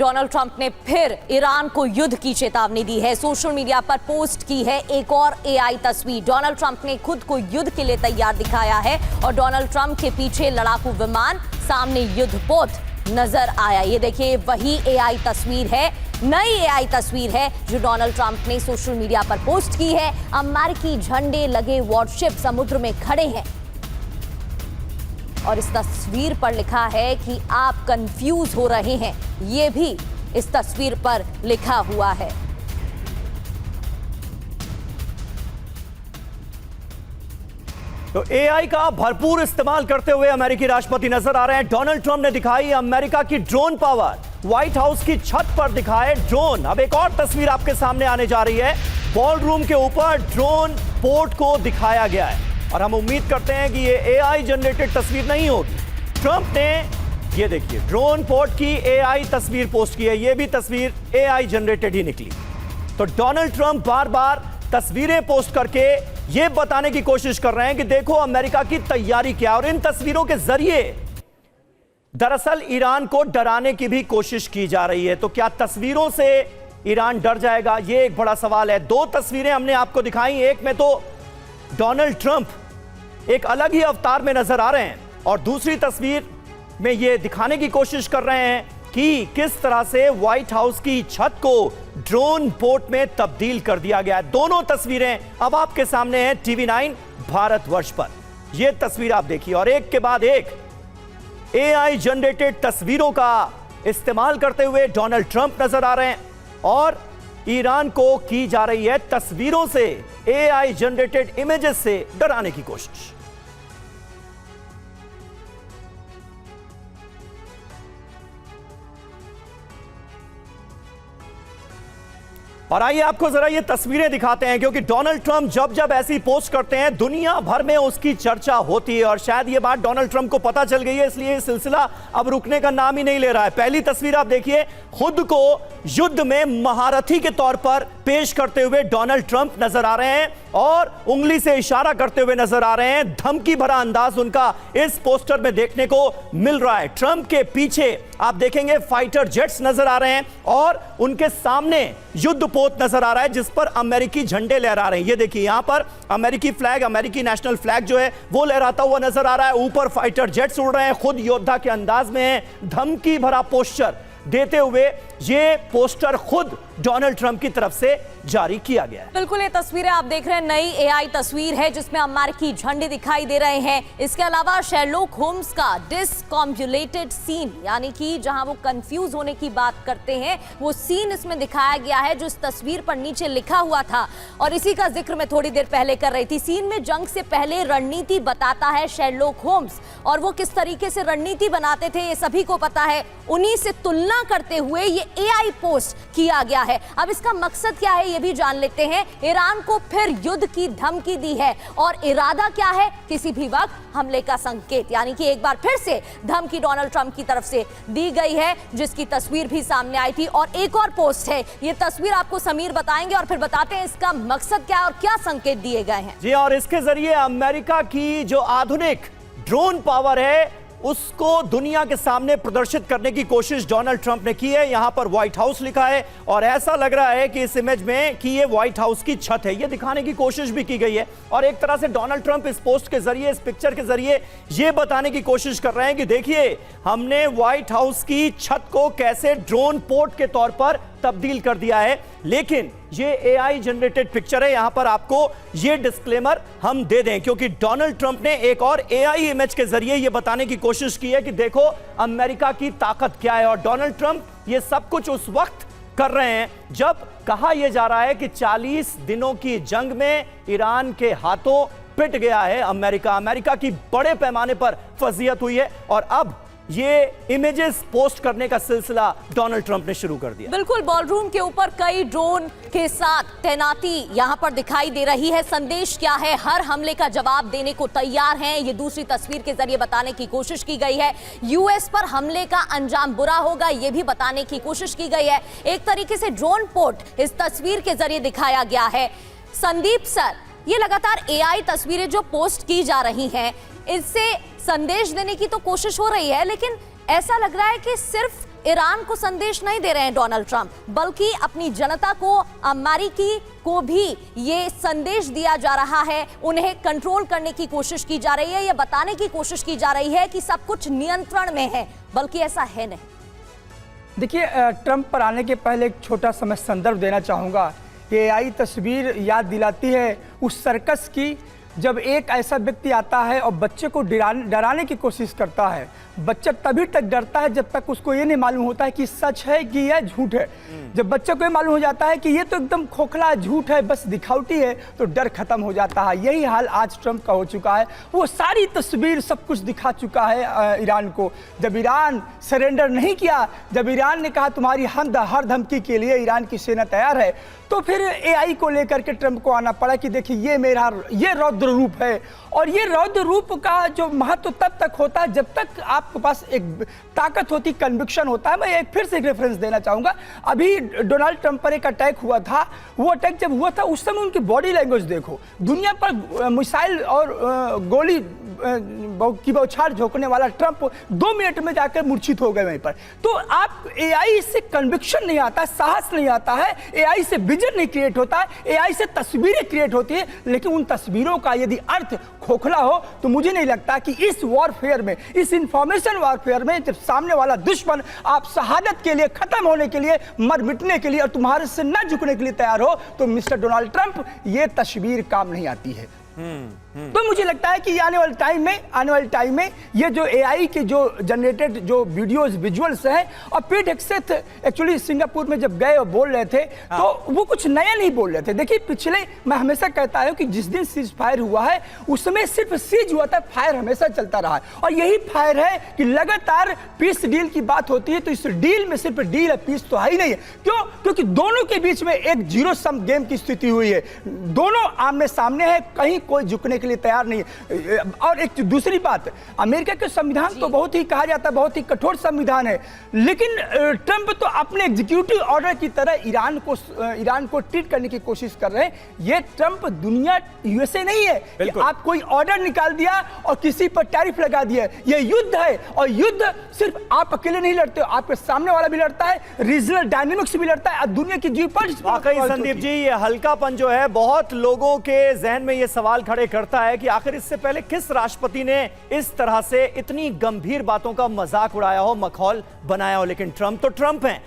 Donald Trump ने फिर Iran को युद्ध की चेतावनी दी है। सोशल मीडिया पर पोस्ट की है एक और एआई तस्वीर। डोनाल्ड ट्रंप ने खुद को युद्ध के लिए तैयार दिखाया है और डोनाल्ड ट्रंप के पीछे लड़ाकू विमान, सामने युद्धपोत नजर आया। ये देखिए, वही एआई तस्वीर है, नई एआई तस्वीर है जो डोनाल्ड ट्रंप ने सोशल मीडिया पर पोस्ट की है। अमेरिकी झंडे लगे वॉरशिप समुद्र में खड़े हैं और इस तस्वीर पर लिखा है कि आप कंफ्यूज हो रहे हैं। यह भी इस तस्वीर पर लिखा हुआ है। तो एआई का भरपूर इस्तेमाल करते हुए अमेरिकी राष्ट्रपति नजर आ रहे हैं। डोनाल्ड ट्रंप ने दिखाई अमेरिका की ड्रोन पावर, व्हाइट हाउस की छत पर दिखाए ड्रोन। अब एक और तस्वीर आपके सामने आने जा रही है। बॉल रूम के ऊपर ड्रोन पोर्ट को दिखाया गया है और हम उम्मीद करते हैं कि ये एआई जनरेटेड तस्वीर नहीं होगी। ट्रंप ने, ये देखिए, ड्रोन पोर्ट की एआई तस्वीर पोस्ट की है। ये भी तस्वीर एआई जनरेटेड ही निकली। तो डोनाल्ड ट्रंप बार बार तस्वीरें पोस्ट करके ये बताने की कोशिश कर रहे हैं कि देखो अमेरिका की तैयारी क्या। और इन तस्वीरों के जरिए दरअसल ईरान को डराने की भी कोशिश की जा रही है। तो क्या तस्वीरों से ईरान डर जाएगा? ये एक बड़ा सवाल है। दो तस्वीरें हमने आपको दिखाई। एक में तो डोनाल्ड ट्रंप एक अलग ही अवतार में नजर आ रहे हैं और दूसरी तस्वीर में ये दिखाने की कोशिश कर रहे हैं कि किस तरह से व्हाइट हाउस की छत को ड्रोन पोर्ट में तब्दील कर दिया गया है। दोनों तस्वीरें अब आपके सामने हैं टीवी 9 भारतवर्ष पर। यह तस्वीर आप देखिए और एक के बाद एक एआई जनरेटेड तस्वीरों का इस्तेमाल करते हुए डोनाल्ड ट्रंप नजर आ रहे हैं और ईरान को की जा रही है तस्वीरों से, एआई जनरेटेड इमेजेस से डराने की कोशिश। और आइए आपको जरा ये तस्वीरें दिखाते हैं, क्योंकि डोनाल्ड ट्रंप जब जब ऐसी पोस्ट करते हैं दुनिया भर में उसकी चर्चा होती है और शायद ये बात डोनाल्ड ट्रंप को पता चल गई है, इसलिए ये सिलसिला अब रुकने का नाम ही नहीं ले रहा है। पहली तस्वीर आप देखिए, खुद को युद्ध में महारथी के तौर पर पेश करते हुए डोनाल्ड ट्रंप नजर आ रहे हैं और उंगली से इशारा करते हुए नजर आ रहे हैं। धमकी भरा अंदाज उनका इस पोस्टर में देखने को मिल रहा है। ट्रंप के पीछे आप देखेंगे फाइटर जेट्स नजर आ रहे हैं और उनके सामने युद्धपोत नजर आ रहा है जिस पर अमेरिकी झंडे लहरा रहे हैं। ये देखिए, यहां पर अमेरिकी फ्लैग, अमेरिकी नेशनल फ्लैग जो है वो लहराता हुआ नजर आ रहा है। ऊपर फाइटर जेट्स उड़ रहे हैं, खुद योद्धा के अंदाज में है, धमकी भरा पोस्टर देते हुए ये पोस्टर खुद डोनाल्ड ट्रंप की तरफ से जारी किया गया है। बिल्कुल, ये तस्वीरें आप देख रहे हैं, नई एआई तस्वीर है जिसमें अमेरिकी झंडे दिखाई दे रहे हैं। इसके अलावा शेरलॉक होम्स का डिस्कॉम्बुलेटेड सीन, यानी कि जहां वो कंफ्यूज होने की बात करते हैं, वो सीन इसमें दिखाया गया है जो इस तस्वीर पर नीचे लिखा हुआ था और इसी का जिक्र मैं थोड़ी देर पहले कर रही थी। सीन में जंग से पहले रणनीति बताता है शेरलॉक होम्स और वो किस तरीके से रणनीति बनाते थे ये सभी को पता है। उन्हीं से तुलना करते हुए ये एआई पोस्ट किया गया है। अब इसका मकसद क्या है ये भी जान लेते हैं। ईरान को फिर युद्ध की धमकी दी है और इरादा क्या है? किसी भी वक्त हमले का संकेत, यानी कि एक बार फिर से धमकी डोनाल्ड ट्रंप की तरफ से दी गई है, जिसकी तस्वीर भी सामने आई थी। और एक और पोस्ट है, ये तस्वीर आपको समीर बताएंगे और फिर बताते हैं इसका मकसद क्या है और क्या संकेत दिए गए हैं। जी, और इसके जरिए अमेरिका की जो आधुनिक ड्रोन पावर है उसको दुनिया के सामने प्रदर्शित करने की कोशिश डोनाल्ड ट्रंप ने की है। यहां पर व्हाइट हाउस लिखा है और ऐसा लग रहा है कि इस इमेज में कि ये व्हाइट हाउस की छत है, ये दिखाने की कोशिश भी की गई है। और एक तरह से डोनाल्ड ट्रंप इस पोस्ट के जरिए, इस पिक्चर के जरिए ये बताने की कोशिश कर रहे हैं कि देखिए हमने व्हाइट हाउस की छत को कैसे ड्रोन पोर्ट के तौर पर तब्दील कर दिया है। लेकिन ये एआई जनरेटेड पिक्चर है, यहां पर आपको ये डिस्क्लेमर हम दे दें, क्योंकि डोनाल्ड ट्रंप ने एक और एआई इमेज के जरिए ये बताने की कोशिश की है कि देखो अमेरिका की ताकत क्या है। और डोनाल्ड ट्रंप ये सब कुछ उस वक्त कर रहे हैं जब कहा यह जा रहा है कि 40 दिनों की जंग में ईरान के हाथों पिट गया है अमेरिका। अमेरिका की बड़े पैमाने पर फजीहत हुई है और अब ये इमेजेस पोस्ट करने का सिलसिला डोनाल्ड ट्रंप ने शुरू कर दिया। बिल्कुल, बॉलरूम के ऊपर कई ड्रोन के साथ तैनाती यहां पर दिखाई दे रही है। संदेश क्या है? हर हमले का जवाब देने को तैयार हैं, ये दूसरी तस्वीर के जरिए बताने की कोशिश की गई है। यूएस पर हमले का अंजाम बुरा होगा, ये भी बताने की कोशिश की गई है। एक तरीके से ड्रोन पोर्ट इस तस्वीर के जरिए दिखाया गया है। संदीप सर, ये लगातार एआई तस्वीरें जो पोस्ट की जा रही हैं, इससे संदेश देने की तो कोशिश हो रही है, लेकिन ऐसा लग रहा है कि सिर्फ ईरान को संदेश नहीं दे रहे हैं डोनाल्ड ट्रंप, बल्कि अपनी जनता को, अमेरिकी को भी ये संदेश दिया जा रहा है, उन्हें कंट्रोल करने की कोशिश की जा रही है, ये बताने की कोशिश की जा रही है कि सब कुछ नियंत्रण में है, बल्कि ऐसा है नहीं। देखिए, ट्रंप पर आने के पहले एक छोटा सा मैं संदर्भ देना चाहूँगा। एआई तस्वीर याद दिलाती है उस सर्कस की, जब एक ऐसा व्यक्ति आता है और बच्चे को डराने की कोशिश करता है। बच्चा तभी तक डरता है जब तक उसको ये नहीं मालूम होता है कि सच है कि यह झूठ है। जब बच्चे को ये मालूम हो जाता है कि ये तो एकदम खोखला झूठ है, बस दिखावटी है, तो डर खत्म हो जाता है। यही हाल आज ट्रंप का हो चुका है। वो सारी तस्वीर सब कुछ दिखा चुका है ईरान को। जब ईरान सरेंडर नहीं किया, जब ईरान ने कहा तुम्हारी हर धमकी के लिए ईरान की सेना तैयार है, तो फिर एआई को लेकर के ट्रंप को आना पड़ा कि देखिए ये रौद्र रूप है। और ये रौद्र रूप का जो महत्व तब तक होता है जब तक आपके पास एक ताकत होती, कन्विक्शन होता है। मैं एक फिर से एक रेफरेंस देना चाहूंगा। अभी डोनाल्ड ट्रंप पर एक अटैक हुआ था। वो अटैक जब हुआ था उस समय उनकी बॉडी लैंग्वेज देखो। दुनिया पर मिसाइल और गोली की बौछार झोंकने वाला ट्रंप 2 मिनट में जाकर मूर्छित हो गए वहीं पर। तो आप एआई से कन्विक्शन नहीं आता, साहस नहीं आता है, एआई से विजन नहीं क्रिएट होता है, एआई से तस्वीरें क्रिएट होती है। लेकिन उन तस्वीरों का यदि अर्थ खोखला हो तो मुझे नहीं लगता कि इस वॉरफेयर में, इस इंफॉर्मेशन वॉरफेयर में, जब सामने वाला दुश्मन आप शहादत के लिए, खत्म होने के लिए, मर मिटने के लिए और तुम्हारे से न झुकने के लिए तैयार हो, तो मिस्टर डोनाल्ड ट्रंप ये तस्वीर काम नहीं आती है। तो मुझे लगता है कि आने वाले टाइम में ये जो एआई के जो जनरेटेड जो वीडियोस विजुअल्स हैं, और पीट हेग्सेथ एक्चुअली सिंगापुर में जब गए और बोल रहे थे, तो वो कुछ नया नहीं बोल रहे थे। देखिए, पिछले मैं हमेशा कहता हूं कि जिस दिन सीज फायर हुआ है उस समय सिर्फ सीज हुआ था, फायर हमेशा चलता रहा है। और यही फायर है कि लगातार पीस डील की बात होती है, तो इस डील में सिर्फ डील है, पीस तो है ही नहीं है। क्यों? क्योंकि दोनों के बीच में एक जीरो सम गेम की स्थिति हुई है। दोनों आमने सामने है, कहीं कोई झुकने के लिए तैयार नहीं है। और एक दूसरी बात, अमेरिका के संविधान तो बहुत ही कहा जाता है, बहुत ही कठोर संविधान है, लेकिन ट्रंप तो अपने एग्जीक्यूटिव ऑर्डर की तरह ईरान को ट्रीट करने की कोशिश कर रहे हैं। ये ट्रंप दुनिया यूएसए नहीं है कि आप कोई ऑर्डर निकाल दिया और किसी पर टैरिफ लगा दिया। ये युद्ध है, और युद्ध सिर्फ आप अकेले नहीं लड़ते हो, आपके सामने वाला भी लड़ता है, रीजनल डायनेमिक्स भी लड़ता है, दुनिया की जीओपॉलिटिक्स। वाकई संदीप जी, ये हल्कापन जो है बहुत लोगों के जहन में ये सवाल खड़े करता है कि आखिर इससे पहले किस राष्ट्रपति ने इस तरह से इतनी गंभीर बातों का मजाक उड़ाया हो, मखौल बनाया हो। लेकिन ट्रंप तो ट्रंप हैं।